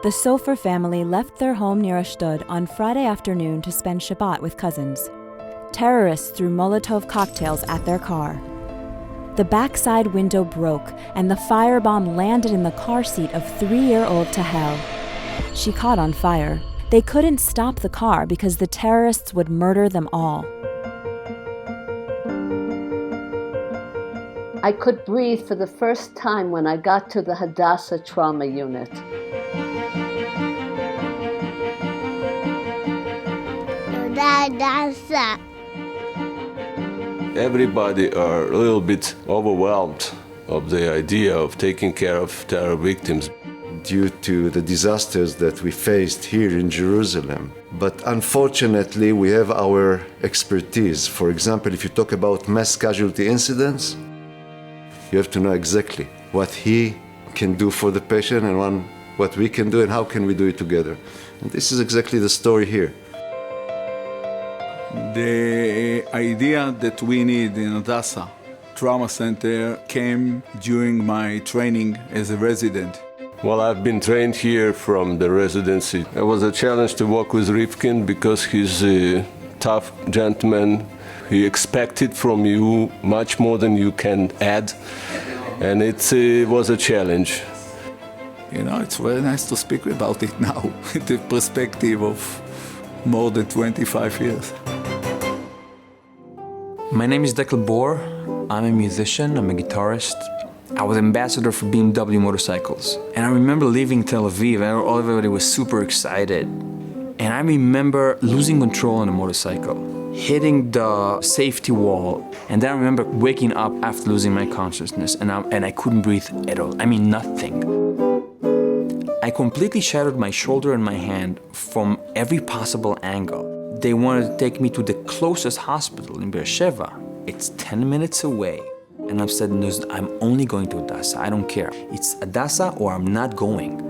The Sofer family left their home near Ashdod on Friday afternoon to spend Shabbat with cousins. Terrorists threw Molotov cocktails at their car. The backside window broke, and the firebomb landed in the car seat of 3-year-old Tahel. She caught on fire. They couldn't stop the car because the terrorists would murder them all. I could breathe for the first time when I got to the Hadassah Trauma Unit. Hadassah. Everybody are a little bit overwhelmed of the idea of taking care of terror victims due to the disasters that we faced here in Jerusalem. But unfortunately, we have our expertise. For example, if you talk about mass casualty incidents, you have to know exactly what he can do for the patient and what we can do and how can we do it together. And this is exactly the story here. The idea that we need in Hadassah Trauma Center came during my training as a resident. Well, I've been trained here from the residency. It was a challenge to work with Rifkin because he's a tough gentleman. He expected from you much more than you can add, and it was a challenge. You know, it's very nice to speak about it now, with the perspective of more than 25 years. My name is Declan Bohr. I'm a musician, I'm a guitarist. I was ambassador for BMW motorcycles. And I remember leaving Tel Aviv, and everybody was super excited. And I remember losing control on a motorcycle, hitting the safety wall. And then I remember waking up after losing my consciousness, and I couldn't breathe at all. I mean, nothing. I completely shattered my shoulder and my hand from every possible angle. They wanted to take me to the closest hospital in Beersheba. It's 10 minutes away. And I said, no, I'm only going to Hadassah. I don't care. It's Hadassah or I'm not going.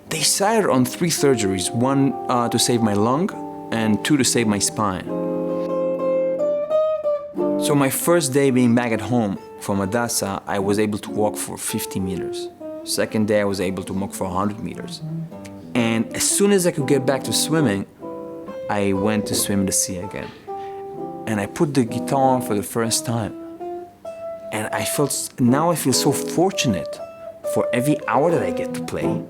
They decided on 3 surgeries, 1 to save my lung and 2 to save my spine. So my first day being back at home from Hadassah, I was able to walk for 50 meters. Second day, I was able to walk for 100 meters. And as soon as I could get back to swimming, I went to swim in the sea again. And I put the guitar on for the first time. And now I feel so fortunate for every hour that I get to play.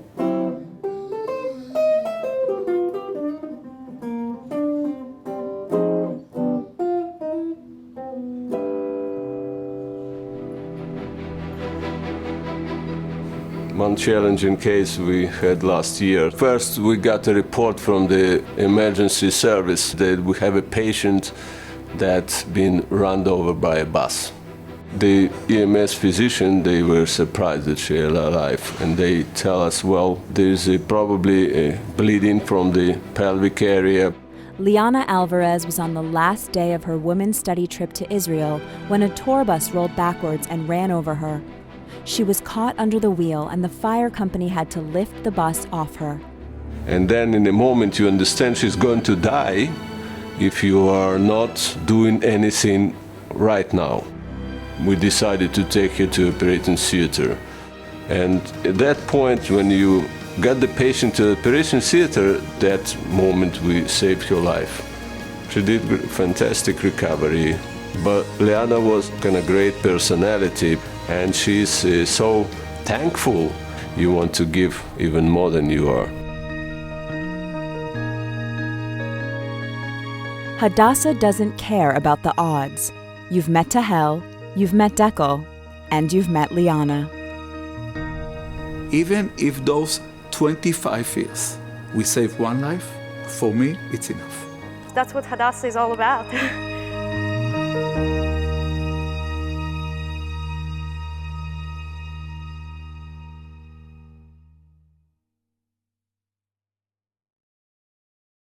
One challenging case we had last year. First, we got a report from the emergency service that we have a patient that's been run over by a bus. The EMS physician, they were surprised that she is alive, and they tell us, well, there's probably a bleeding from the pelvic area. Lianna Alvarez was on the last day of her women's study trip to Israel when a tour bus rolled backwards and ran over her. She was caught under the wheel, and the fire company had to lift the bus off her. And then in a moment you understand she's going to die if you are not doing anything right now. We decided to take her to operating theater. And at that point, when you got the patient to the operating theater, that moment we saved her life. She did fantastic recovery, but Lianna was kind of great personality, and she's so thankful. You want to give even more than you are. Hadassah doesn't care about the odds. You've met Tahel, you've met Declan, and you've met Lianna. Even if those 25 years we save one life, for me, it's enough. That's what Hadassah is all about.